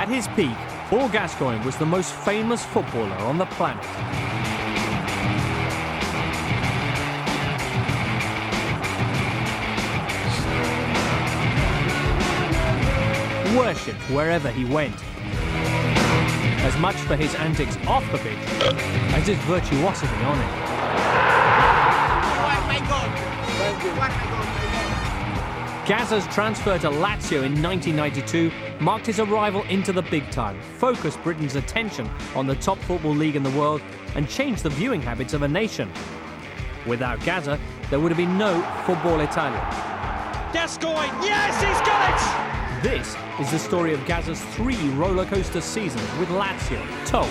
At his peak, Paul Gascoigne was the most famous footballer on the planet. Worshipped wherever he went. As much for his antics off the pitch as his virtuosity on it. Oh my God! Thank you. Oh my God. Gazza's transfer to Lazio in 1992 marked his arrival into the big time, focused Britain's attention on the top football league in the world, and changed the viewing habits of a nation. Without Gazza, there would have been no Football Italia. Gascoigne, yes, he's got it! This is the story of Gazza's 3 rollercoaster seasons with Lazio, told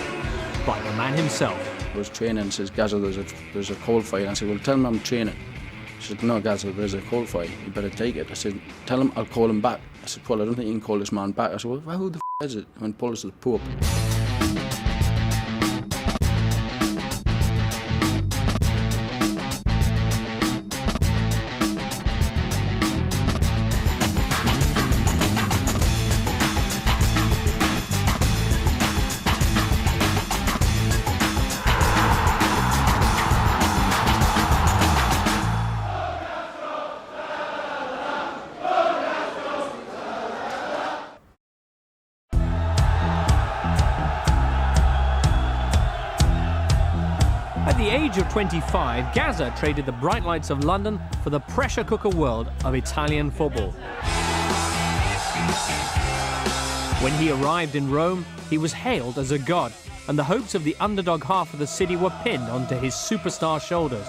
by the man himself. I was training, says Gazza, there's a cold fight. I said, well, tell him I'm training. He said, no, Gazza, there's a cold fight, you better take it. I said, tell him I'll call him back. I said, Paul, I don't think you can call this man back. I said, well, who the is it? I went, Paul, is the Pope. At the age of 25, Gazza traded the bright lights of London for the pressure cooker world of Italian football. When he arrived in Rome, he was hailed as a god, and the hopes of the underdog half of the city were pinned onto his superstar shoulders.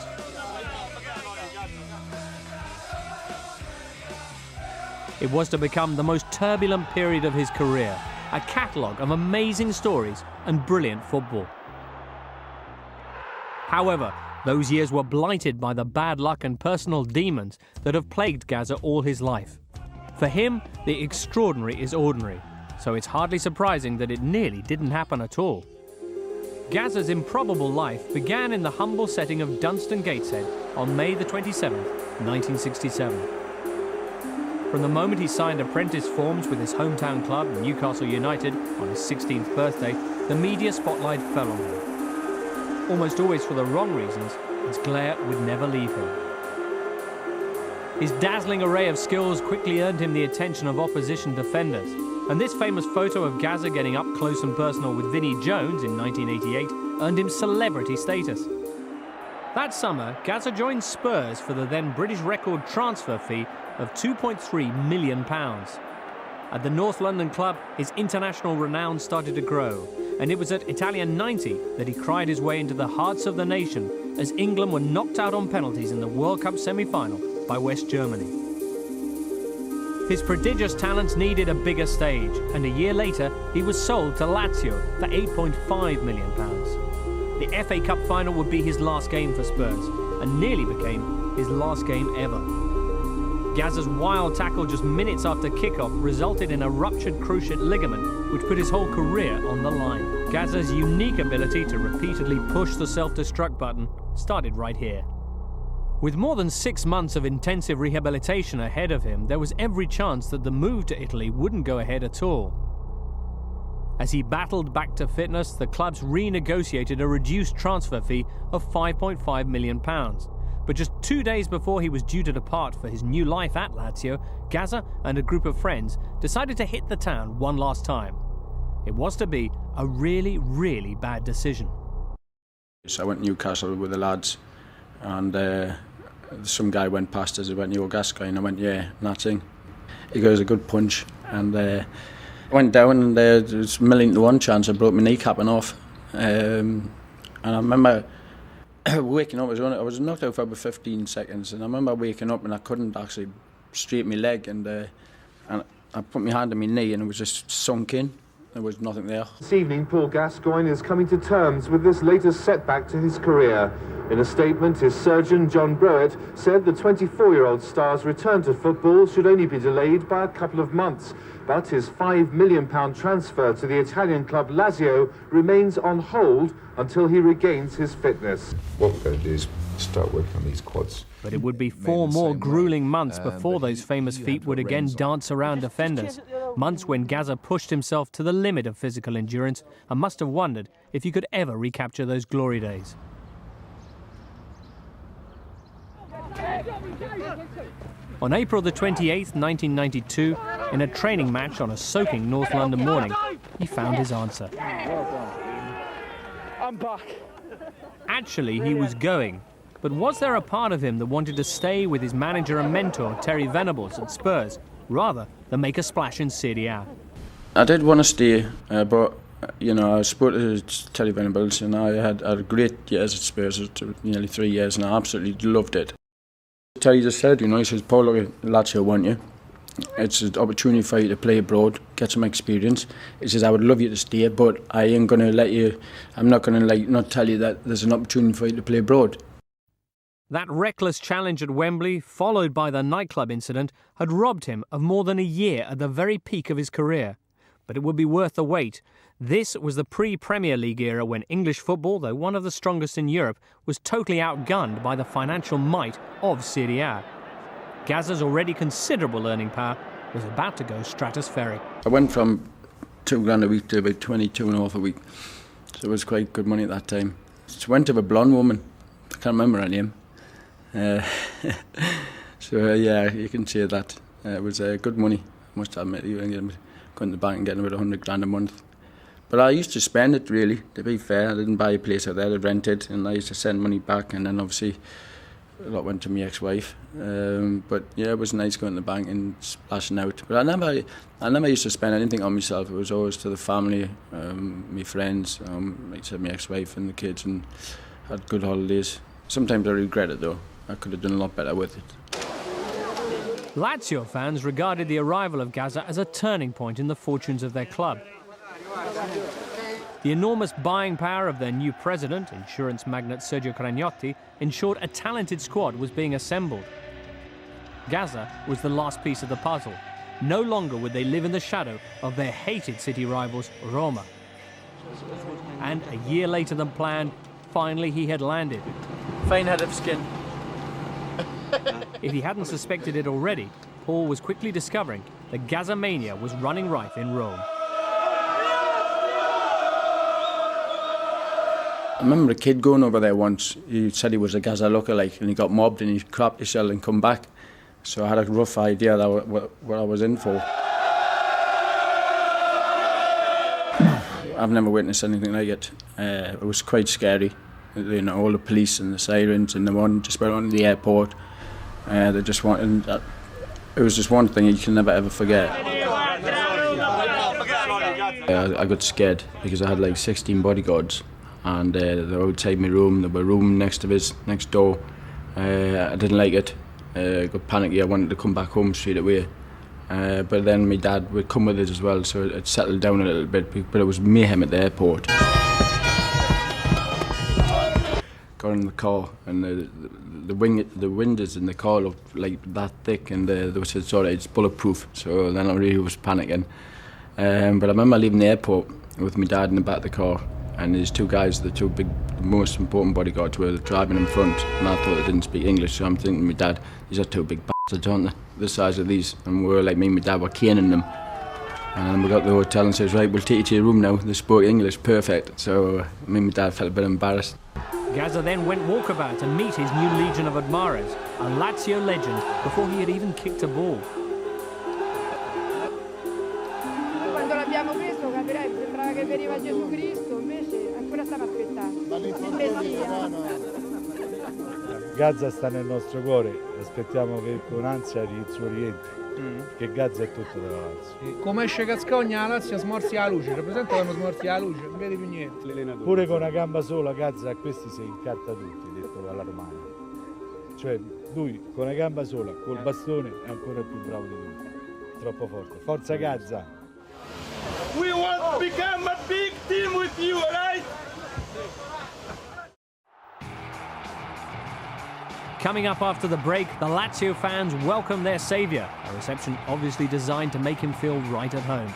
It was to become the most turbulent period of his career, a catalogue of amazing stories and brilliant football. However, those years were blighted by the bad luck and personal demons that have plagued Gazza all his life. For him, the extraordinary is ordinary, so it's hardly surprising that it nearly didn't happen at all. Gazza's improbable life began in the humble setting of Dunstan Gateshead on May the 27th, 1967. From the moment he signed apprentice forms with his hometown club, Newcastle United, on his 16th birthday, the media spotlight fell on him. Almost always for the wrong reasons, his glare would never leave him. His dazzling array of skills quickly earned him the attention of opposition defenders, and this famous photo of Gazza getting up close and personal with Vinnie Jones in 1988 earned him celebrity status. That summer, Gazza joined Spurs for the then British record transfer fee of £2.3 million. At the North London club, his international renown started to grow, and it was at Italian 90 that he cried his way into the hearts of the nation as England were knocked out on penalties in the World Cup semi-final by West Germany. His prodigious talents needed a bigger stage, and a year later he was sold to Lazio for £8.5 million. The FA Cup final would be his last game for Spurs, and nearly became his last game ever. Gazza's wild tackle just minutes after kickoff resulted in a ruptured cruciate ligament, which put his whole career on the line. Gazza's unique ability to repeatedly push the self-destruct button started right here. With more than 6 months of intensive rehabilitation ahead of him, there was every chance that the move to Italy wouldn't go ahead at all. As he battled back to fitness, the clubs renegotiated a reduced transfer fee of £5.5 million. But just 2 days before he was due to depart for his new life at Lazio, Gazza and a group of friends decided to hit the town one last time. It was to be a really, really bad decision. So I went to Newcastle with the lads, and some guy went past us. He went, "Yo, Gascoigne." I went, "Yeah," and that's it. He goes, "A good punch," and I went down, and there was 1,000,000 to 1 chance I broke my kneecapping off. And I remember waking up, I was knocked out for about 15 seconds, and I remember waking up and I couldn't actually straighten my leg, and I put my hand on my knee and it was just sunk in. There was nothing there. This evening, Paul Gascoigne is coming to terms with this latest setback to his career. In a statement, his surgeon, John Browett, said the 24-year-old star's return to football should only be delayed by a couple of months. But his £5 million transfer to the Italian club Lazio remains on hold until he regains his fitness. What we're going to do is start working on these quads. But it would be 4 more grueling months before those famous feet would again dance around defenders. Months when Gazza pushed himself to the limit of physical endurance and must have wondered if he could ever recapture those glory days. On April the 28th, 1992, in a training match on a soaking North London morning, he found his answer. I'm back. Actually, he was going. But was there a part of him that wanted to stay with his manager and mentor, Terry Venables, at Spurs, rather than make a splash in Serie A? I did want to stay, but I spoke to Terry Venables, and I had great years at Spurs, nearly 3 years, and I absolutely loved it. Terry just said, he says, Paul, look, Lazio want you. It's an opportunity for you to play abroad, get some experience. He says, I would love you to stay, but I ain't going to let you, I'm not going to not tell you that there's an opportunity for you to play abroad. That reckless challenge at Wembley, followed by the nightclub incident, had robbed him of more than a year at the very peak of his career. But it would be worth the wait. This was the pre-Premier League era when English football, though one of the strongest in Europe, was totally outgunned by the financial might of Serie A. Gazza's already considerable earning power was about to go stratospheric. I went from £2,000 a week to about 22.5 a week, so it was quite good money at that time. Just went to a blonde woman, I can't remember her name. Yeah, you can say that. It was good money, I must admit. You can go in the bank and get about £100,000 a month. But I used to spend it, really, to be fair. I didn't buy a place out there, I rented, and I used to send money back, and then obviously a lot went to my ex-wife. But yeah, it was nice going to the bank and splashing out. But I never used to spend anything on myself. It was always to the family, my friends, like I said, my ex-wife and the kids, and had good holidays. Sometimes I regret it though. I could have done a lot better with it. Lazio fans regarded the arrival of Gazza as a turning point in the fortunes of their club. The enormous buying power of their new president, insurance magnate Sergio Cragnotti, ensured a talented squad was being assembled. Gazza was the last piece of the puzzle. No longer would they live in the shadow of their hated city rivals, Roma. And a year later than planned, finally he had landed. Fine head of skin. If he hadn't suspected it already, Paul was quickly discovering that Gazzamania was running rife in Rome. I remember a kid going over there once. He said he was a Gazza lookalike, and he got mobbed and he crapped his shell and come back. So I had a rough idea that what I was in for. I've never witnessed anything like it. It was quite scary. All the police and the sirens and the one just went on the airport. They just wanted. It was just one thing you can never ever forget. I got scared because I had like 16 bodyguards, and they were outside my room. There were a room next door. I didn't like it. I got panicky. I wanted to come back home straight away. But then my dad would come with us as well, so it settled down a little bit. But it was mayhem at the airport. Got in the car, and the windows in the car looked like that thick, and they said, sorry, it's bulletproof. So then I really was panicking. But I remember leaving the airport with my dad in the back of the car, and these two guys, the two big, most important bodyguards, were driving in front, and I thought they didn't speak English, so I'm thinking to my dad, these are two big bastards, aren't they? The size of these, and we were like, me and my dad were caning them. And then we got to the hotel and says, right, we'll take you to your room now. They spoke English perfect, so me and my dad felt a bit embarrassed. Gazza then went walkabout to meet his new legion of admirers, a Lazio legend, before he had even kicked a ball. Quando l'abbiamo preso, capirai, sembrava che veniva Gesù Cristo, invece ancora stiamo aspettando. Gazza sta nel nostro cuore, aspettiamo che con ansia il suo rientro, che Gazza è tutto della Lazio. Come esce Gascoigne, la Lazio smorzi la luce, rappresenta quando smorzi la luce, non vedi più niente. Pure con una gamba sola Gazza a questi si incarta tutti, detto dalla Romana. Cioè lui con una gamba sola, col bastone è ancora più bravo di tutti. Troppo forte. Forza Gazza! We want to become a big team with you, right? Coming up after the break, the Lazio fans welcome their saviour, a reception obviously designed to make him feel right at home.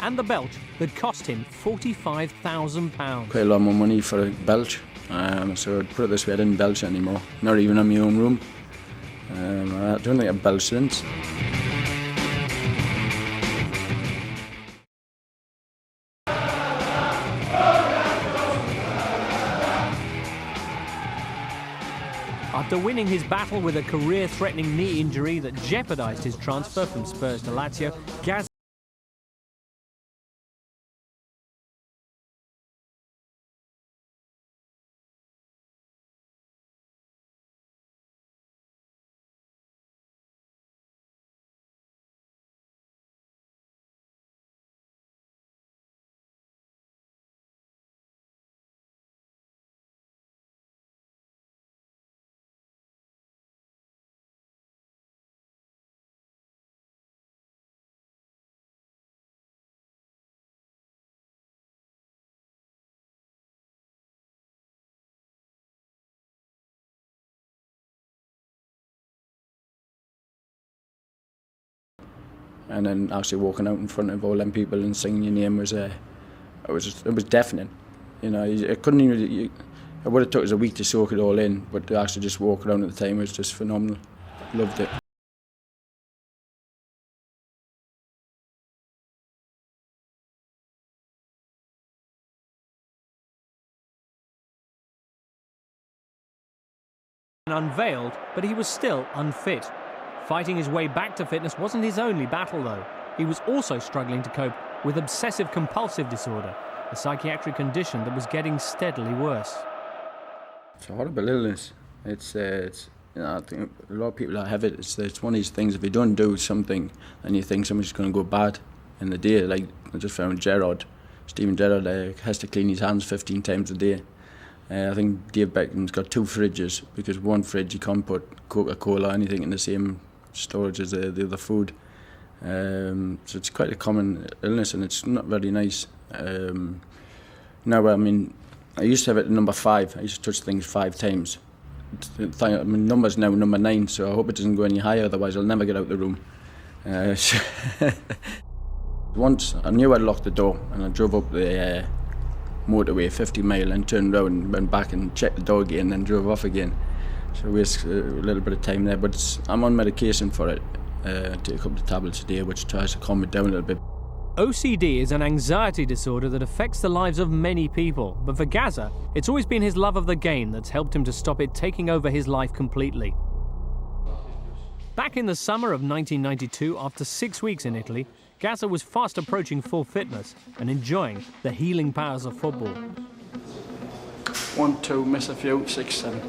And the belch that cost him £45,000. Quite a lot more money for a belch. So I'd put it this way, I didn't belch anymore. Not even in my own room. I don't think I've belched since. After winning his battle with a career-threatening knee injury that jeopardised his transfer from Spurs to Lazio, Gazza and then actually walking out in front of all them people and singing your name was deafening. You know, I couldn't even. It would have took us a week to soak it all in, but to actually just walk around at the time was just phenomenal. Loved it. unveiled, but he was still unfit. Fighting his way back to fitness wasn't his only battle, though. He was also struggling to cope with obsessive-compulsive disorder, a psychiatric condition that was getting steadily worse. It's a horrible illness. It's you know, I think a lot of people that have it, it's one of these things, if you don't do something and you think something's going to go bad in the day, like I just found Steven Gerrard has to clean his hands 15 times a day. I think Dave Beckham's got 2 fridges, because one fridge you can't put Coca-Cola or anything in the same storage as the other food. So it's quite a common illness, and it's not very nice. Now, I mean, I used to have it at number 5. I used to touch things 5 times. I mean, number's now number 9, so I hope it doesn't go any higher, otherwise I'll never get out of the room. Once I knew I'd locked the door, and I drove up the motorway 50 mile and turned around and went back and checked the door again and then drove off again. So we wasted a little bit of time there, but I'm on medication for it. Take a couple of tablets a day, which tries to calm it down a little bit. OCD is an anxiety disorder that affects the lives of many people, but for Gazza, it's always been his love of the game that's helped him to stop it taking over his life completely. Back in the summer of 1992, after 6 weeks in Italy, Gazza was fast approaching full fitness and enjoying the healing powers of football. 1, 2, miss a few, 6, 7.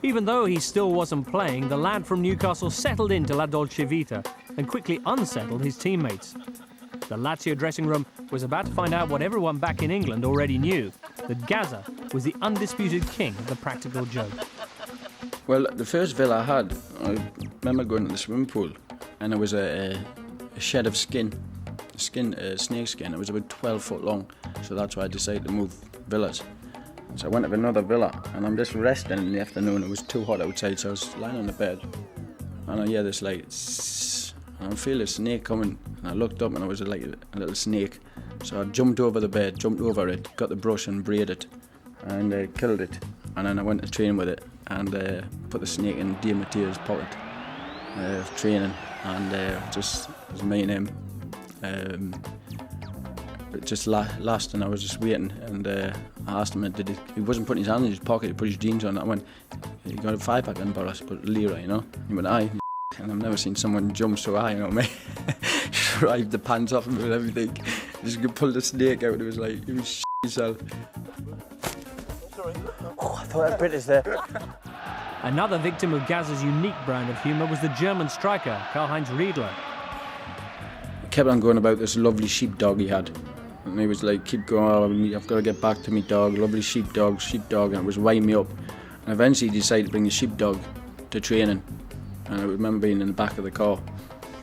Even though he still wasn't playing, the lad from Newcastle settled into La Dolce Vita and quickly unsettled his teammates. The Lazio dressing room was about to find out what everyone back in England already knew, that Gazza was the undisputed king of the practical joke. Well, the first villa I had, I remember going to the swimming pool, and there was a shed of skin, snake skin. It was about 12 foot long, so that's why I decided to move villas. So I went to another villa, and I'm just resting in the afternoon. It was too hot outside, so I was lying on the bed, and I hear this like, and I feel a snake coming, and I looked up, and it was like a little snake. So I jumped over the bed, jumped over it, got the brush and braided it, and killed it. And then I went to train with it, and put the snake in Di Matteo's pocket of training, and just was me and him. It just last, and I was just waiting, and I asked him, he wasn't putting his hand in his pocket, he put his jeans on. I went, "You got a 5-pack in Boris, but Lira, you know?" He went, "Aye." And I've never seen someone jump so high, you know what I mean? Just ripped the pants off him and everything. Just pulled the snake out, it was like, he was himself. Sorry. Oh, I thought I bit us there. Another victim of Gazza's unique brand of humour was the German striker, Karl-Heinz Riedler. He kept on going about this lovely sheepdog he had. And he was like, keep going, I've got to get back to me dog, lovely sheepdog, and it was winding me up. And eventually he decided to bring the sheepdog to training. And I remember being in the back of the car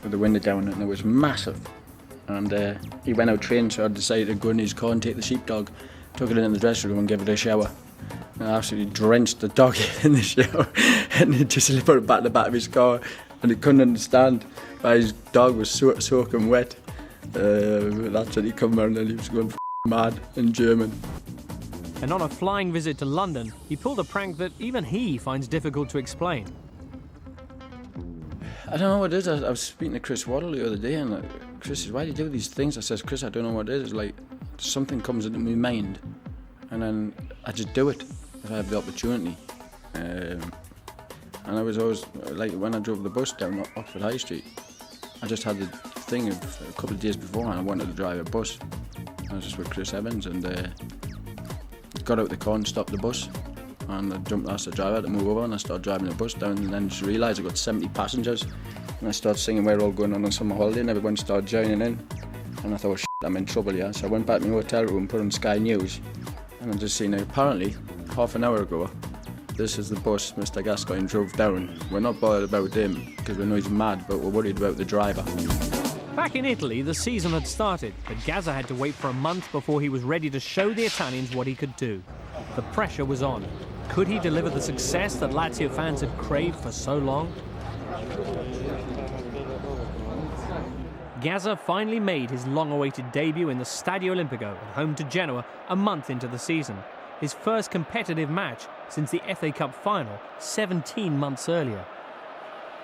with the window down, and it was massive. And he went out training, so I decided to go in his car and take the sheepdog, took it into the dressing room and gave it a shower. And I absolutely drenched the dog in the shower, and he just put it back in the back of his car, and he couldn't understand why his dog was soaking wet. That's when he come around and he was going mad in German. And on a flying visit to London, he pulled a prank that even he finds difficult to explain. I don't know what it is. I was speaking to Chris Waddle the other day, and Chris says, "Why do you do these things?" I says, "Chris, I don't know what it is. It's like something comes into my mind, and then I just do it if I have the opportunity." And I was always, like, when I drove the bus down Oxford High Street, I just had the thing of a couple of days before, and I wanted to drive a bus. I was just with Chris Evans, and got out the car and stopped the bus. And I asked the driver to move over, and I started driving the bus down, and then just realised I got 70 passengers. And I started singing "We're all going on a summer holiday," and everyone started joining in. And I thought, oh, shit, I'm in trouble here. So I went back to my hotel room, put on Sky News, and I just seen it. Apparently, half an hour ago, this is the bus Mr. Gascoigne drove down. We're not bothered about him because we know he's mad, but we're worried about the driver. Back in Italy, the season had started, but Gazza had to wait for a month before he was ready to show the Italians what he could do. The pressure was on. Could he deliver the success that Lazio fans had craved for so long? Gazza finally made his long-awaited debut in the Stadio Olimpico at home to Genoa a month into the season. His first competitive match since the FA Cup final 17 months earlier.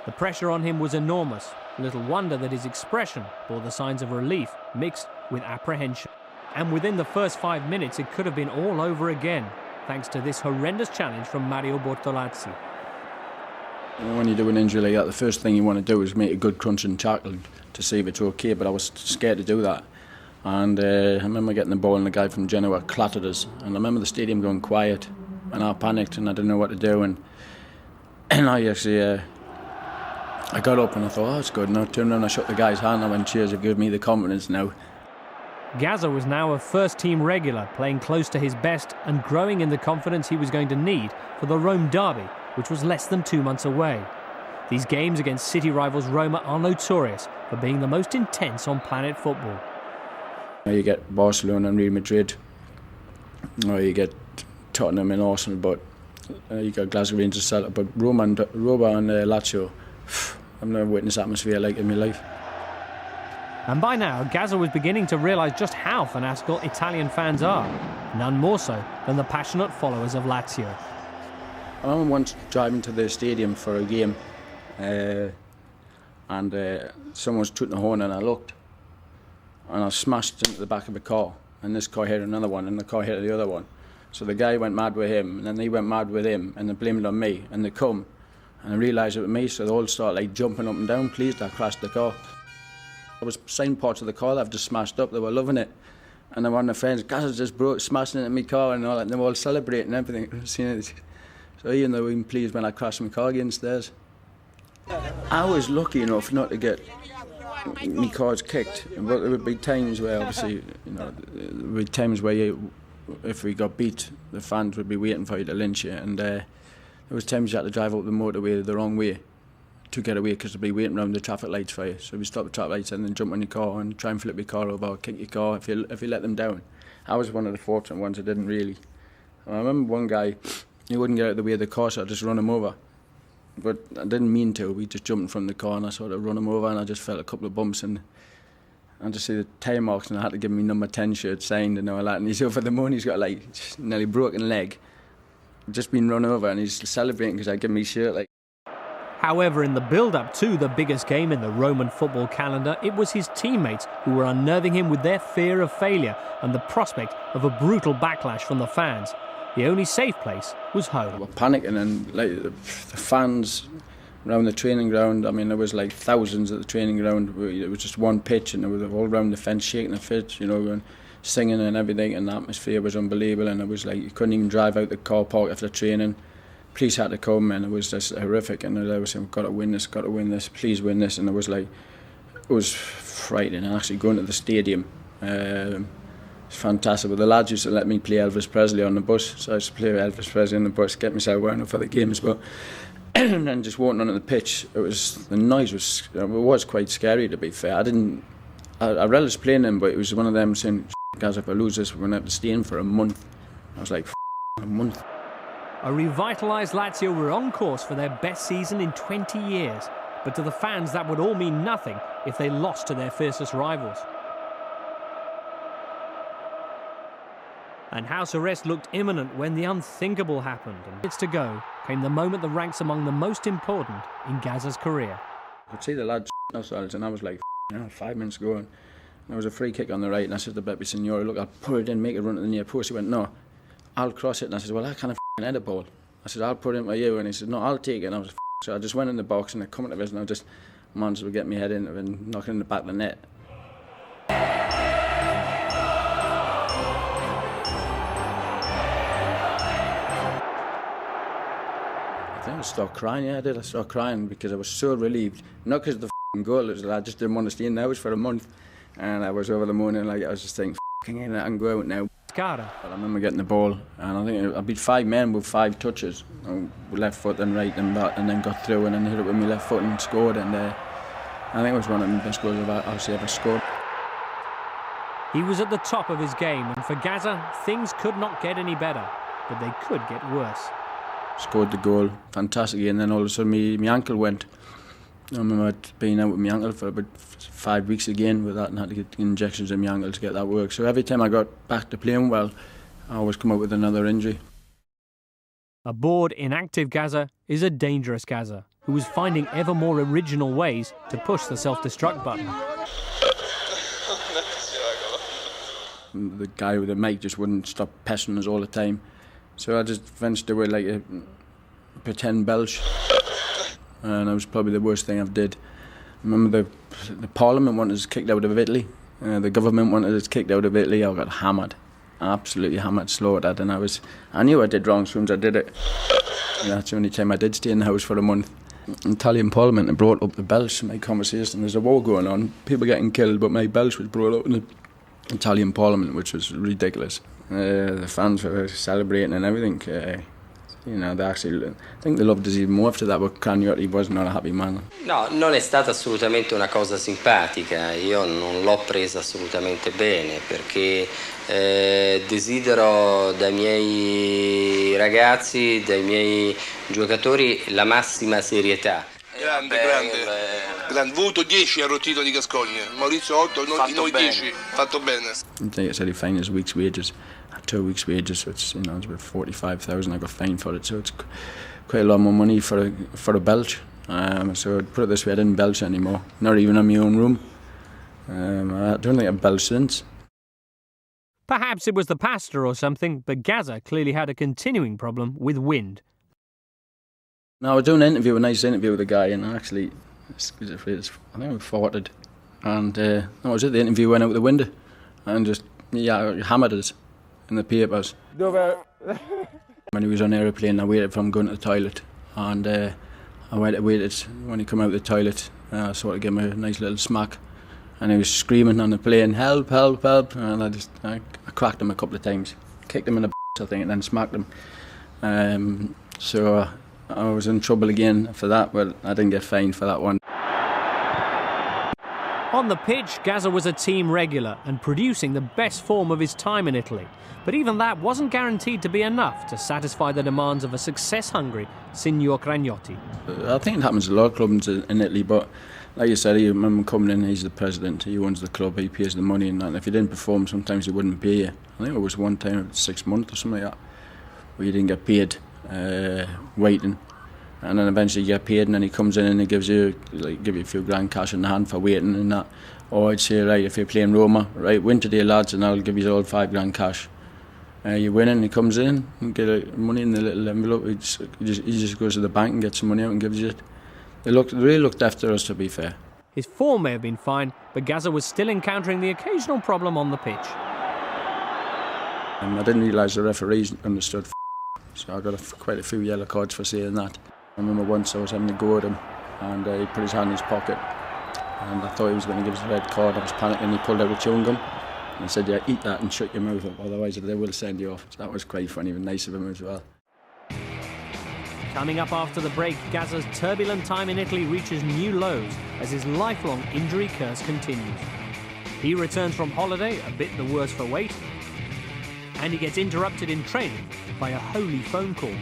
The pressure on him was enormous. Little wonder that his expression bore the signs of relief mixed with apprehension. And within the first 5 minutes it could have been all over again, thanks to this horrendous challenge from Mario Bortolazzi. When you do an injury like that, the first thing you want to do is make a good crunching tackle to see if it's okay, but I was scared to do that. And I remember getting the ball and the guy from Genoa clattered us, and I remember the stadium going quiet, and I panicked and I didn't know what to do, and I actually I got up and I thought, oh, it's good, and I turned around and I shook the guy's hand, and I went, cheers, you've given me the confidence now. Gazza was now a first-team regular, playing close to his best and growing in the confidence he was going to need for the Rome derby, which was less than 2 months away. These games against city rivals Roma are notorious for being the most intense on planet football. You get Barcelona and Real Madrid, or you get Tottenham and Arsenal, but you got Glasgow Rangers, Celtic, but Roma and Lazio, I've never witnessed atmosphere like in my life. And by now, Gazza was beginning to realise just how fanatical Italian fans are, none more so than the passionate followers of Lazio. I remember once driving to the stadium for a game, and someone was tooting the horn, and I looked, and I smashed into the back of a car, and this car hit another one, and the car hit the other one. So the guy went mad with him, and then he went mad with him, and they blamed it on me, and they come, and I realised it was me, so they all started like jumping up and down, pleased I crashed the car. I was saying parts of the car that I've just smashed up, they were loving it. And then one of the friends, Gazza just broke, smashing into my car and all that, and they were all celebrating and everything. So even though I'm pleased when I crashed my car against theirs. I was lucky enough not to get my cars kicked, but there would be times where obviously, there would be times where if we got beat, the fans would be waiting for you to lynch you, and there was times you had to drive up the motorway the wrong way to get away because they'd be waiting around the traffic lights for you. So we stop the traffic lights and then jump on your car and try and flip your car over or kick your car if you let them down. I was one of the fortunate ones that didn't really. I remember one guy, he wouldn't get out of the way of the car, so I just run him over. But I didn't mean to. We just jumped from the car and I sort of run him over, and I just felt a couple of bumps, and I just see the tyre marks, and I had to give him my number 10 shirt signed and all that. And he's over the moon, he's got like nearly broken leg, just been run over, and he's celebrating because I give him his shirt. Like. However, in the build-up to the biggest game in the Roman football calendar, it was his teammates who were unnerving him with their fear of failure and the prospect of a brutal backlash from the fans. The only safe place was home. We were panicking, and like the fans around the training ground, I mean, there was like thousands at the training ground. It was just one pitch, and they were all around the fence shaking the fit, and singing and everything, and the atmosphere was unbelievable, and it was like you couldn't even drive out the car park after training. Police had to come, and it was just horrific, and they were saying, got to win this, please win this, and it was frightening. And actually going to the stadium, it's fantastic. But the lads used to let me play Elvis Presley on the bus, so I used to play Elvis Presley on the bus, get myself wound up for the games. But and then just walking onto the pitch, the noise was quite scary, to be fair. I relished playing them, but it was one of them saying, guys, if I lose this, we're going to have to stay in for a month. I was like, a month. A revitalised Lazio were on course for their best season in 20 years, but to the fans that would all mean nothing if they lost to their fiercest rivals. And house arrest looked imminent when the unthinkable happened, and minutes to go came the moment that ranks among the most important in Gazza's career. I could see the lads ourselves, and I was like, 5 minutes ago, and there was a free kick on the right, and I said to Beppe Signori, look, I'll put it in, make it run to the near post. He went, no, I'll cross it, and I said, well, I can't head a ball. I said, I'll put it in for you. And he said, no, I'll take it. And I was so I just went in the box and I come into this and I just managed to get my head into it and knock it in the back of the net. I think I started crying, yeah, I did. I started crying because I was so relieved. Not because of the goal, it was, I just didn't want to stay in the house for a month. And I was over the moon and like, I was just thinking, I can go out now. But I remember getting the ball and I think I beat 5 men with 5 touches. Left foot and right and back, and then got through and then hit it with my left foot and scored. And I think it was one of the best goals I've actually ever scored. He was at the top of his game, and for Gazza, things could not get any better, but they could get worse. Scored the goal fantastically, and then all of a sudden my ankle went. I remember being out with my ankle for about 5 weeks again with that and had to get injections in my ankle to get that work. So every time I got back to playing well, I always come out with another injury. A bored, inactive Gazza is a dangerous Gazza, who is finding ever more original ways to push the self-destruct button. The guy with the mic just wouldn't stop pestering us all the time. So I just ventured to like a pretend belch. And that was probably the worst thing I've did. I remember the Parliament wanted us kicked out of Italy. The government wanted us kicked out of Italy. I got hammered, absolutely hammered, slaughtered, and I knew I did wrong as soon as I did it. And that's the only time I did stay in the house for a month. Italian Parliament brought up the belch in my conversation. There's a war going on, people getting killed, but my belch was brought up in the Italian Parliament, which was ridiculous. The fans were celebrating and everything. You know, I think they loved us even more after that, but Cragnotti was not a happy man. No, non è stata assolutamente una cosa simpatica, io non l'ho presa assolutamente bene perché desidero dai miei ragazzi, dai miei giocatori la massima serietà. Grande, voto 10 al rotito di Gascoigne, Maurizio 8, noi 10, fatto bene. I think I said he fined his week's wages. 2 weeks' wages, so it's it's about 45,000. I got fined for it, so it's quite a lot more money for a belch. So I'd put it this way, I didn't belch anymore, not even in my own room. I don't think I've belched since. Perhaps it was the pasta or something, but Gazza clearly had a continuing problem with wind. Now I was doing a nice interview with a guy, and actually, I think we farted, and I was at the interview, went out the window, and just hammered us in the papers. When he was on the aeroplane, I waited for him going to the toilet, and I waited when he come out of the toilet. I sort of gave him a nice little smack, and he was screaming on the plane, "Help, help, help!" And I cracked him a couple of times, kicked him in the I think, and then smacked him. So I was in trouble again for that, but I didn't get fined for that one. On the pitch, Gazza was a team regular and producing the best form of his time in Italy. But even that wasn't guaranteed to be enough to satisfy the demands of a success-hungry Signor Cragnotti. I think it happens to a lot of clubs in Italy, but like you said, I remember coming in, he's the president, he owns the club, he pays the money, and if you didn't perform, sometimes he wouldn't pay you. I think it was one time, 6 months or something like that, where you didn't get paid, waiting. And then eventually you get paid, and then he comes in and he gives you a few grand cash in the hand for waiting and that. Or I'd say, right, if you're playing Roma, right, win today lads, and I'll give you all 5 grand cash. You win and he comes in and get money in the little envelope. He just goes to the bank and gets some money out and gives you it. They really looked after us, to be fair. His form may have been fine, but Gazza was still encountering the occasional problem on the pitch. I didn't realise the referees understood so I got quite a few yellow cards for saying that. I remember once I was having a go at him and he put his hand in his pocket and I thought he was going to give us a red card. I was panicking. He pulled out a chewing gum and he said, "Yeah, eat that and shut your mouth up, otherwise they will send you off." So that was quite funny and nice of him as well. Coming up after the break, Gazza's turbulent time in Italy reaches new lows as his lifelong injury curse continues. He returns from holiday a bit the worse for weight, and he gets interrupted in training by a holy phone call.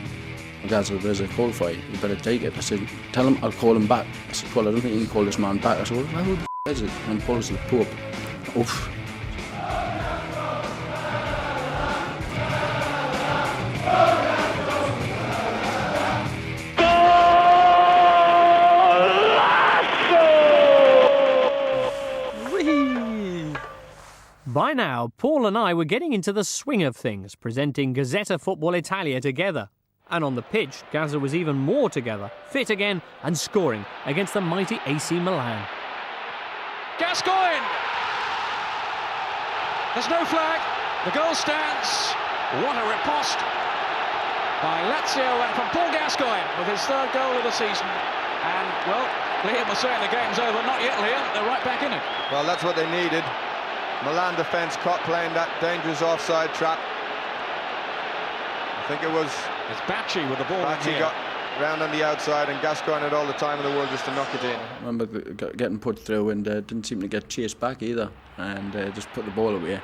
Gazza, there's a call for you, you better take it. I said, "Tell him I'll call him back." I said, "Well, I don't think you can call this man back." I said, "Well, who the f*** is it?" And Paul's the Pope. Oof. By now, Paul and I were getting into the swing of things, presenting Gazzetta Football Italia together. And on the pitch, Gazza was even more together, fit again and scoring against the mighty AC Milan. Gascoigne! There's no flag, the goal stands. What a riposte by Lazio and from Paul Gascoigne with his third goal of the season. And, well, Liam was saying the game's over. Not yet, Liam. They're right back in it. Well, that's what they needed. Milan defence caught playing that dangerous offside trap. I think it was... It's Bacci with the ball. Bacci got round on the outside and Gascoigne had all the time in the world just to knock it in. I remember getting put through and didn't seem to get chased back either, and just put the ball away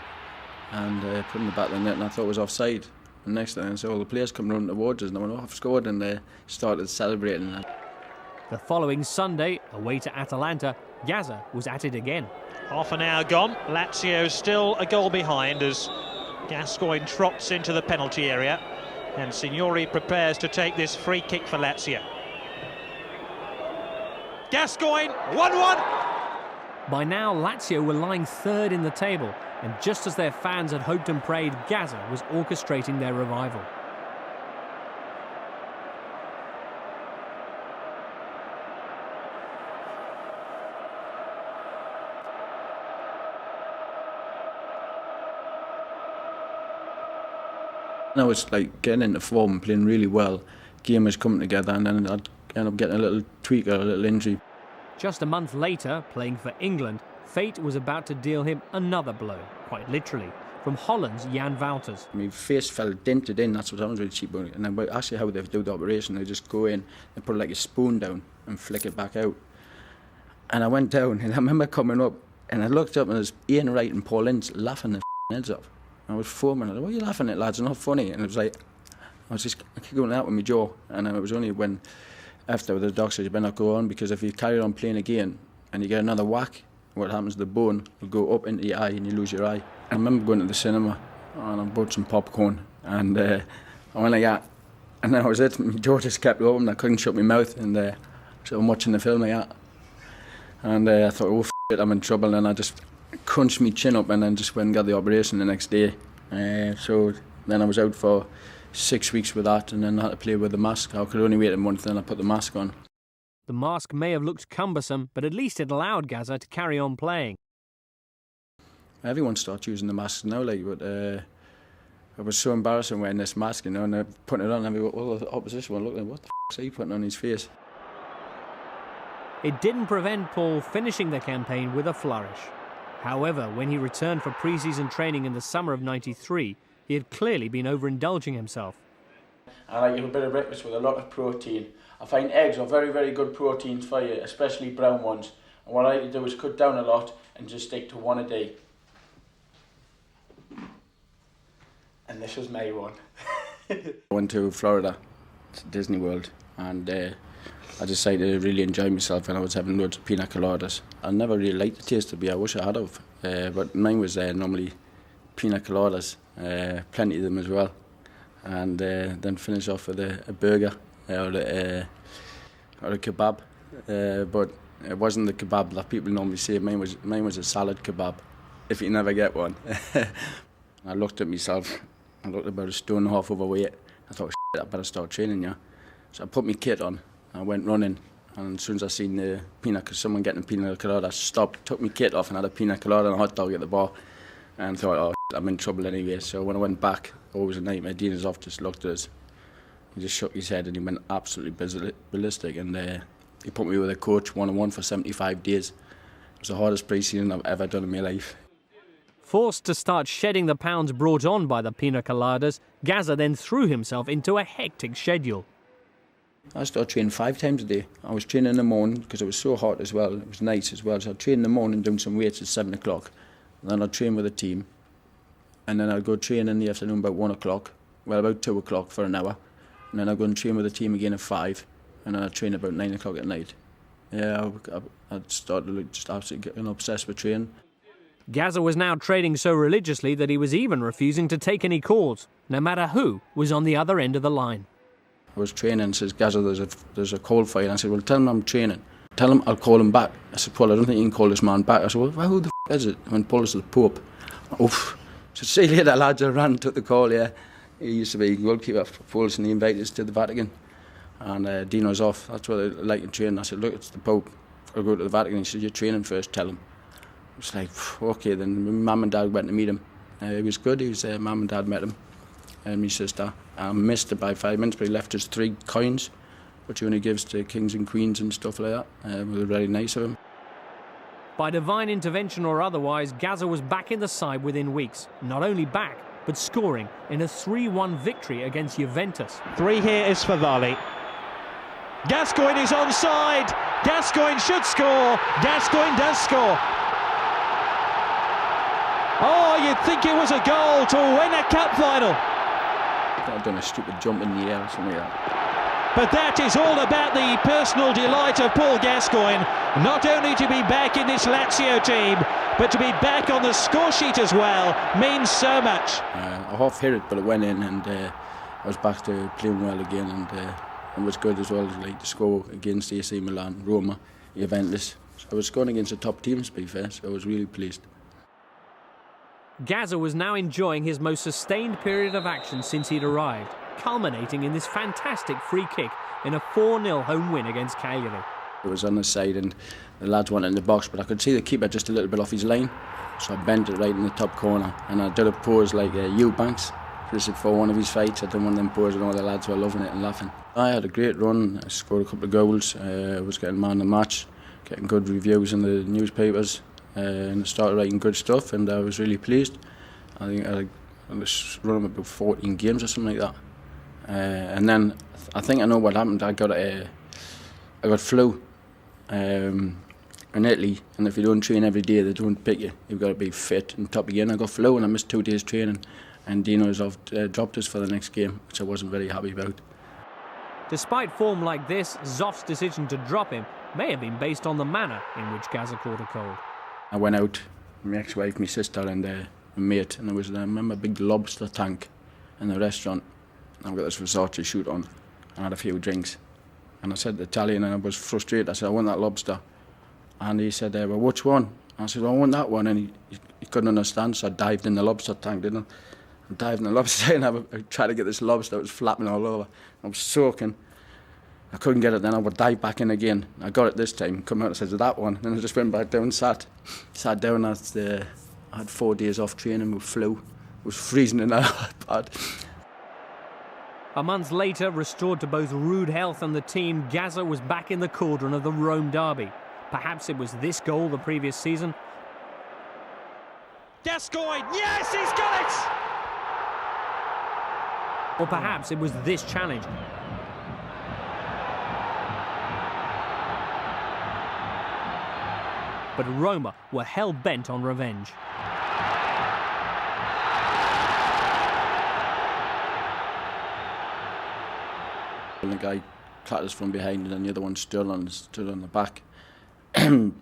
and put in the back of the net, and I thought it was offside. And next thing I saw all the players coming running towards us and I went, oh, I've scored, and they started celebrating. The following Sunday, away to Atalanta, Gazza was at it again. Half an hour gone, Lazio still a goal behind as Gascoigne trots into the penalty area and Signori prepares to take this free kick for Lazio. Gascoigne, 1-1! By now, Lazio were lying third in the table, and just as their fans had hoped and prayed, Gazza was orchestrating their revival. And I was like getting into form and playing really well. Game was coming together, and then I'd end up getting a little tweak or a little injury. Just a month later, playing for England, fate was about to deal him another blow, quite literally, from Holland's Jan Wouters. My face felt dented in, that's what happens with cheap bone. And then actually how they do the operation, they just go in and put like a spoon down and flick it back out. And I went down, and I remember coming up, and I looked up and there's Ian Wright and Paul Ince laughing their heads off. I was foaming. I was like, what are you laughing at, lads? It's not funny. And it was like, I was just going out with my jaw. And it was only when, after the doctor said, you better not go on, because if you carry on playing again and you get another whack, what happens, the bone will go up into your eye and you lose your eye. I remember going to the cinema and I bought some popcorn and I went like that. And that was it. My jaw just kept open. I couldn't shut my mouth. And so I'm watching the film like that. And I thought, oh, it, I'm in trouble. And I just crunched my chin up and then just went and got the operation the next day. So then I was out for 6 weeks with that, and then I had to play with the mask. I could only wait a month, then I put the mask on. The mask may have looked cumbersome, but at least it allowed Gazza to carry on playing. Everyone starts using the masks now, like, but it was so embarrassing wearing this mask, you know, and putting it on, and all the opposition were looking, what the f*** is he putting on his face? It didn't prevent Paul finishing the campaign with a flourish. However, when he returned for pre-season training in the summer of '93, he had clearly been overindulging himself. I like a bit of breakfast with a lot of protein. I find eggs are very, very good proteins for you, especially brown ones. And what I like to do is cut down a lot and just stick to one a day. And this was my one. I went to Florida, to Disney World, and I decided to really enjoy myself, and I was having loads of pina coladas. I never really liked the taste of beer, I wish I had of, but mine was normally pina coladas, plenty of them as well, and then finish off with a burger or a kebab, but it wasn't the kebab that people normally say. Mine was a salad kebab, if you never get one. I looked at myself, I looked about a stone and a half overweight. I thought, I better start training, yeah. So I put my kit on. I went running, and as soon as I seen the someone getting a pina colada, I stopped, took my kit off and had a pina colada and a hot dog at the bar, and thought, oh, I'm in trouble anyway. So when I went back, always a nightmare, Dean's off just looked at us. He just shook his head and he went absolutely ballistic, and he put me with a coach one-on-one for 75 days. It was the hardest pre-season I've ever done in my life. Forced to start shedding the pounds brought on by the pina coladas, Gazza then threw himself into a hectic schedule. I started training 5 times a day. I was training in the morning because it was so hot as well. It was nice as well. So I'd train in the morning doing some weights at 7 o'clock. And then I'd train with a team. And then I'd go train in the afternoon about 1 o'clock. Well, about 2 o'clock for an hour. And then I'd go and train with the team again at 5. And then I'd train about 9 o'clock at night. Yeah, I'd started just absolutely getting obsessed with training. Gazza was now training so religiously that he was even refusing to take any calls, no matter who was on the other end of the line. I was training and says, Gazza, there's a call for you. And I said, well, tell him I'm training. Tell him I'll call him back. I said, Paul, I don't think you can call this man back. I said, well, who the f*** is it? When Paul is the Pope. Oof. I said, see you later, lads. I ran, took the call, yeah. he used to be goalkeeper for Poles, and he invited us to the Vatican. And Dino's off. That's what I like to train. I said, look, it's the Pope. I'll go to the Vatican. He said, you're training first, tell him. I was like, okay, then Mum and Dad went to meet him. He was good. Mum and Dad met him, and my sister. I missed it by 5 minutes, but he left us 3 coins, which he only gives to kings and queens and stuff like that. It was very nice of him. By divine intervention or otherwise, Gazza was back in the side within weeks. Not only back, but scoring in a 3-1 victory against Juventus. 3 here is for Varley. Gascoigne is onside. Gascoigne should score. Gascoigne does score. Oh, you'd think it was a goal to win a cup final. I've done a stupid jump in the air or something like that. But that is all about the personal delight of Paul Gascoigne. Not only to be back in this Lazio team, but to be back on the score sheet as well means so much. I half hit it, but it went in, and I was back to playing well again, and it was good as well, like to score against AC Milan, Roma, Juventus. So I was scoring against the top teams, to be fair, so I was really pleased. Gazza was now enjoying his most sustained period of action since he'd arrived, culminating in this fantastic free kick in a 4-0 home win against Cagliari. It was on the side and the lads went in the box, but I could see the keeper just a little bit off his line, so I bent it right in the top corner, and I did a pose like Eubanks for one of his fights. I did one of them poses, and all the lads were loving it and laughing. I had a great run. I scored a couple of goals. I was getting man of the match, getting good reviews in the newspapers, and I started writing good stuff, and I was really pleased. I think I was running about 14 games or something like that, and then I think I know what happened. I got flu in Italy, and if you don't train every day, they don't pick you. You've got to be fit and top again. I got flu and I missed 2 days training, and Dino's dropped us for the next game, which I wasn't very happy about. Despite form like this, Zoff's decision to drop him may have been based on the manner in which Gazza caught a cold. I went out, my ex-wife, my sister and a mate, and there was, I remember, a big lobster tank in the restaurant. I've got this Versace shoot on, and I had a few drinks. And I said to the Italian, and I was frustrated, I said, I want that lobster. And he said, well, which one? I said, well, I want that one. And he couldn't understand, so I dived in the lobster tank, didn't I? I dived in the lobster, and I tried to get this lobster, it was flapping all over. I was soaking. I couldn't get it, then I would dive back in again. I got it this time, come out and said, that one. And I just went back down, sat down. I had 4 days off training with flu. It was freezing in that bad. A month later, restored to both rude health and the team, Gazza was back in the cauldron of the Rome derby. Perhaps it was this goal the previous season. Gascoigne, yes, he's got it! Or perhaps it was this challenge. But Roma were hell-bent on revenge. And the guy clattered us from behind, and the other one stood on the back. And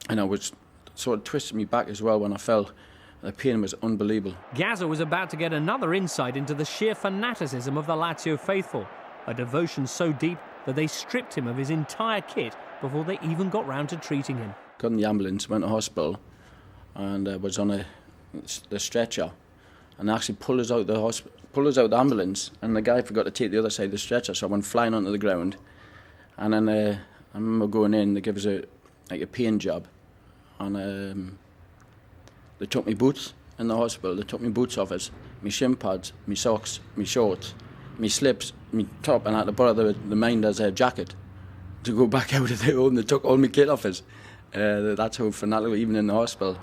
I was sort of twisted me back as well when I fell. The pain was unbelievable. Gazza was about to get another insight into the sheer fanaticism of the Lazio faithful, a devotion so deep that they stripped him of his entire kit before they even got round to treating him. Got in the ambulance, went to hospital, and was on the stretcher, and actually pulled us out the ambulance, and the guy forgot to take the other side of the stretcher, so I went flying onto the ground. And then I remember going in, they gave us a pain jab, and they took me boots in the hospital. They took me boots off us, my shin pads, my socks, my shorts, my slips, my top, and I had to borrow the minder's jacket to go back out of the home. They took all my kit off us. That's how fanatical, even in the hospital.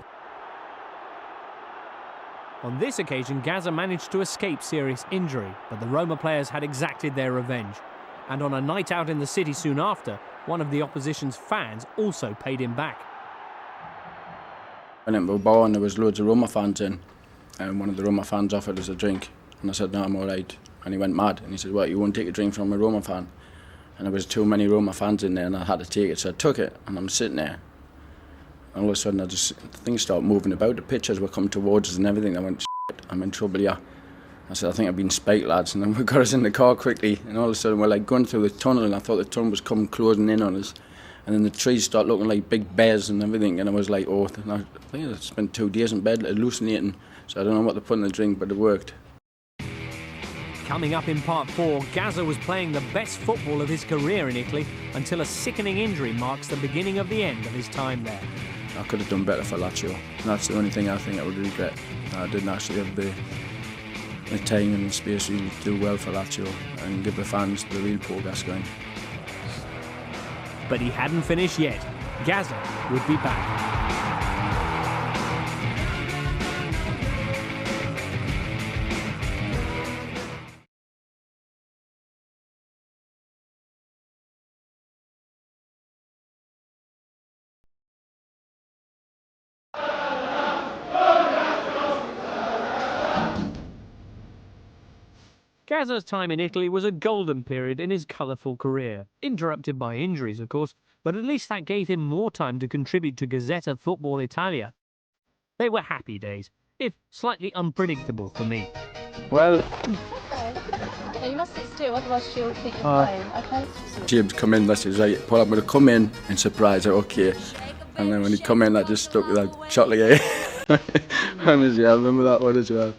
On this occasion, Gazza managed to escape serious injury, but the Roma players had exacted their revenge. And on a night out in the city soon after, one of the opposition's fans also paid him back. I went into a bar and there was loads of Roma fans in, and one of the Roma fans offered us a drink, and I said, no, I'm all right. And he went mad, and he said, well, you won't take a drink from a Roma fan? And there was too many Roma fans in there, and I had to take it, so I took it, and I'm sitting there. And all of a sudden, things started moving about. The pictures were coming towards us and everything. I went, shit, I'm in trouble here. I said, I think I've been spiked, lads. And then we got us in the car quickly. And all of a sudden, we're like going through the tunnel, and I thought the tunnel was coming closing in on us. And then the trees start looking like big bears and everything. And I was like, oh, I think I spent 2 days in bed hallucinating. So I don't know what to put in the drink, but it worked. Coming up in part 4, Gazza was playing the best football of his career in Italy until a sickening injury marks the beginning of the end of his time there. I could have done better for Lazio. And that's the only thing I think I would regret. I didn't actually have the time and space really to do well for Lazio and give the fans the real Paul Gascoigne. But he hadn't finished yet. Gazza would be back. Gazza's time in Italy was a golden period in his colourful career, interrupted by injuries, of course, but at least that gave him more time to contribute to Gazzetta Football Italia. They were happy days, if slightly unpredictable for me. Well... Okay. You must sit still, otherwise she'll think you're playing, okay? James come in, that's right, Paul, I'm going to come in and surprise her, okay. And then when he come in, I just stuck with that chocolate egg. Honestly, I remember that one as well.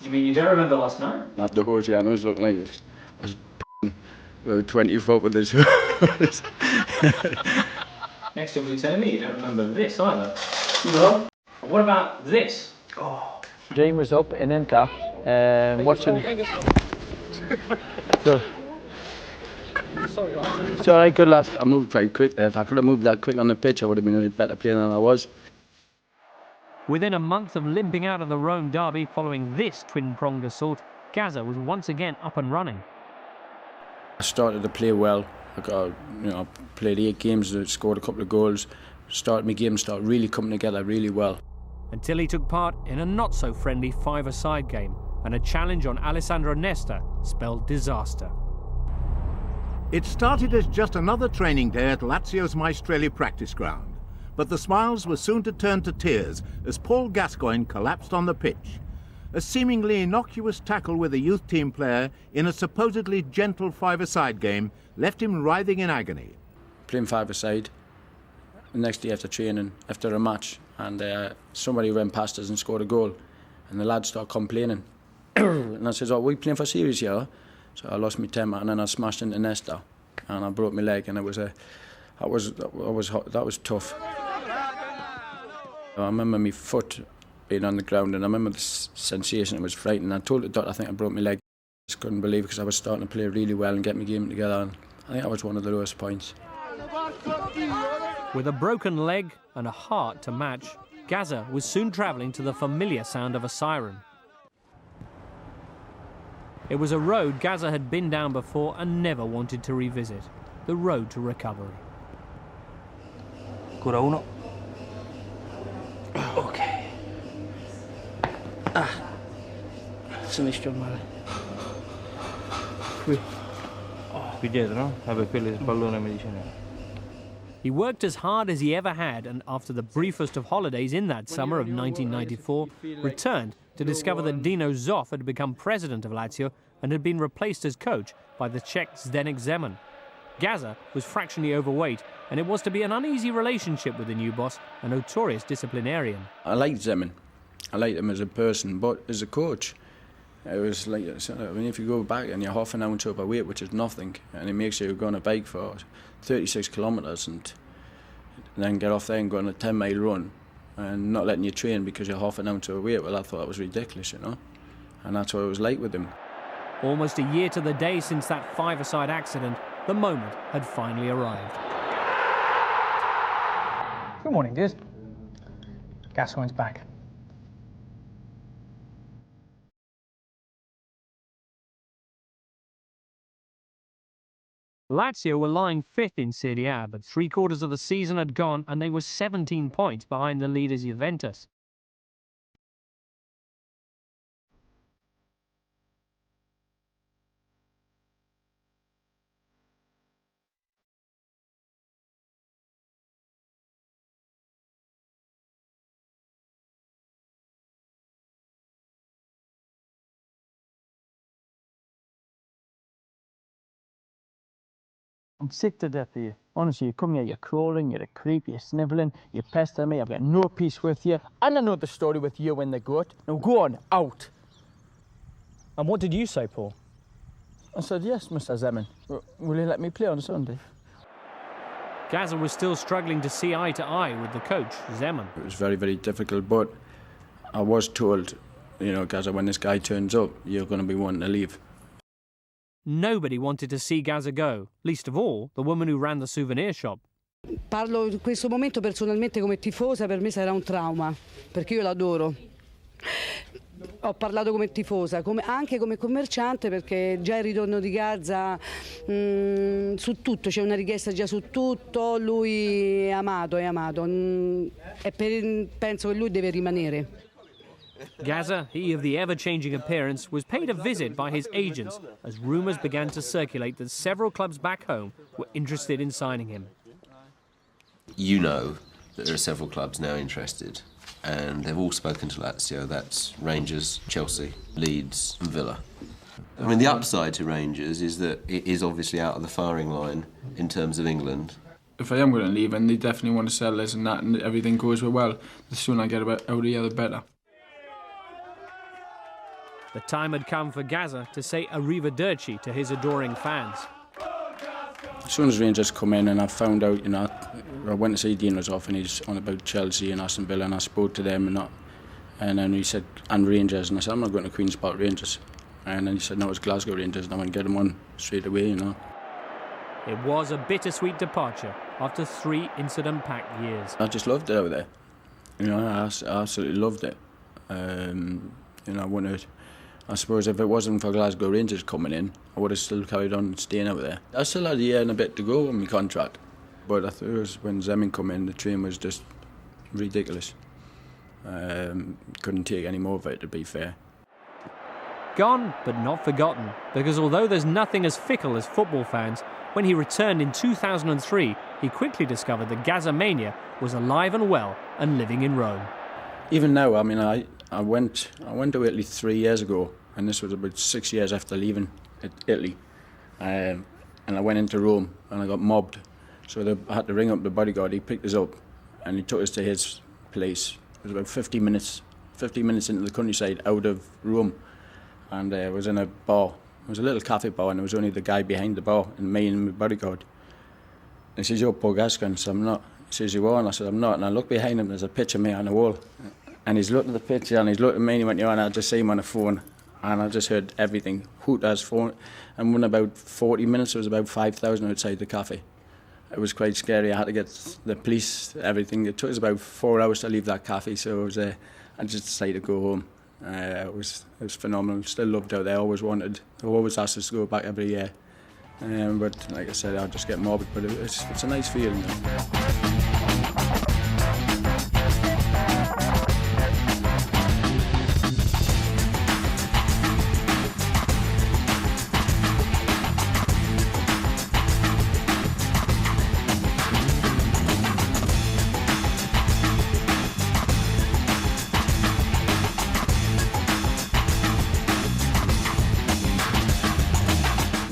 You mean you don't remember last night? Not the whole I was looking like I was about 20 foot with this. Next time you're telling me you don't remember this either. No. What about this? James was up in Inter, watching... Good. Sorry, It's alright, good lad. I moved very quick there. If I could have moved that quick on the pitch, I would have been a better player than I was. Within a month of limping out of the Rome derby following this twin-pronged assault, Gazza was once again up and running. I started to play well. I played 8 games, scored a couple of goals. My game started really coming together really well. Until he took part in a not-so-friendly five-a-side game, and a challenge on Alessandro Nesta spelled disaster. It started as just another training day at Lazio's Maestrelli practice ground, but the smiles were soon to turn to tears as Paul Gascoigne collapsed on the pitch. A seemingly innocuous tackle with a youth team player in a supposedly gentle five-a-side game left him writhing in agony. Playing five-a-side, the next day after training, after a match, and somebody went past us and scored a goal, and the lads started complaining. And I said, we playing for serious here? So I lost my temper, and then I smashed into Nesta, and I broke my leg, and that was tough. I remember my foot being on the ground, and I remember the sensation. It was frightening. I told the doctor I think I broke my leg. I just couldn't believe it because I was starting to play really well and get my game together, and I think that was one of the lowest points. With a broken leg and a heart to match, Gazza was soon travelling to the familiar sound of a siren. It was a road Gazza had been down before and never wanted to revisit. The road to recovery. Ancora uno. Ok. Sinistra male. Qui. Qui dietro, no? Vabbè, quello è il pallone medicinale. He worked as hard as he ever had, and after the briefest of holidays in that summer of 1994, returned to discover that Dino Zoff had become president of Lazio and had been replaced as coach by the Czech Zdeněk Zeman. Gazza was fractionally overweight, and it was to be an uneasy relationship with the new boss, a notorious disciplinarian. I liked Zeman. I liked him as a person, but as a coach, it was like, if you go back and you're half an ounce overweight, which is nothing, and it makes you go on a bike for 36 kilometres and then get off there and go on a 10-mile run and not letting you train because you're half an ounce overweight, well, I thought that was ridiculous, and that's what it was like with him. Almost a year to the day since that five-a-side accident, the moment had finally arrived. Good morning, dears. Gascoigne's back. Lazio were lying fifth in Serie A, but three-quarters of the season had gone and they were 17 points behind the leaders Juventus. I'm sick to death of you. Honestly, you come here, you're crawling, you're a creep, you're snivelling, you pester me, I've got no peace with you. And I know the story with you and the goat. Now go on, out. And what did you say, Paul? I said, yes, Mr. Zeman. Will you let me play on Sunday? Gazza was still struggling to see eye to eye with the coach, Zeman. It was very, very difficult, but I was told, you know, Gazza, when this guy turns up, you're going to be wanting to leave. Nobody wanted to see Gazza go, least of all the woman who ran the souvenir shop. Parlo in questo momento personalmente come tifosa, per me sarà un trauma, perché io l'adoro. Ho parlato come tifosa, anche come commerciante, perché già il ritorno di Gazza su tutto, c'è una richiesta già su tutto, lui è amato, e penso che lui deve rimanere. Gazza, he of the ever-changing appearance, was paid a visit by his agents as rumours began to circulate that several clubs back home were interested in signing him. You know that there are several clubs now interested, and they've all spoken to Lazio. That's Rangers, Chelsea, Leeds and Villa. I mean, the upside to Rangers is that it is obviously out of the firing line in terms of England. If I am going to leave and they definitely want to sell this and that and everything goes well, the sooner I get out of here, the better. The time had come for Gazza to say arrivederci to his adoring fans. As soon as Rangers come in and I found out, you know, I went to see Dean was off and he's on about Chelsea and Aston Villa and I spoke to them and then he said, and Rangers, and I said, I'm not going to Queen's Park Rangers. And then he said, no, it's Glasgow Rangers, and I went get him on straight away, you know. It was a bittersweet departure after 3 incident-packed years. I just loved it out there. You know, I absolutely loved it. You know, I suppose if it wasn't for Glasgow Rangers coming in, I would have still carried on staying out there. I still had a year and a bit to go on my contract, but I thought it was when Zeman come in, the train was just ridiculous. Couldn't take any more of it, to be fair. Gone, but not forgotten, because although there's nothing as fickle as football fans, when he returned in 2003, he quickly discovered that Gazzamania was alive and well and living in Rome. Even now, I mean, I went to Italy 3 years ago, and this was about 6 years after leaving Italy. And I went into Rome, and I got mobbed. So I had to ring up the bodyguard. He picked us up, and he took us to his place. It was about 50 minutes into the countryside, out of Rome. And it was in a bar. It was a little cafe bar, and there was only the guy behind the bar, and me and my bodyguard. And he says, "You're Paul Gascoigne." I said, "I'm not." He says, "You are?" And I said, "I'm not." And I looked behind him, there's a picture of me on the wall. And he's looked at the picture, and he's looked at me, and he went, "Yeah," and I just see him on the phone. And I just heard everything. Hooters, phone. And within about 40 minutes, there was about 5,000 outside the cafe. It was quite scary. I had to get the police, everything. It took us about 4 hours to leave that cafe, so I just decided to go home. It was phenomenal. Still loved out there. Always asked us to go back every year. But like I said, I'll just get morbid. But it's a nice feeling.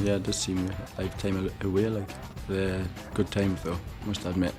Yeah, it does seem a lifetime away, like. Good time though, must admit.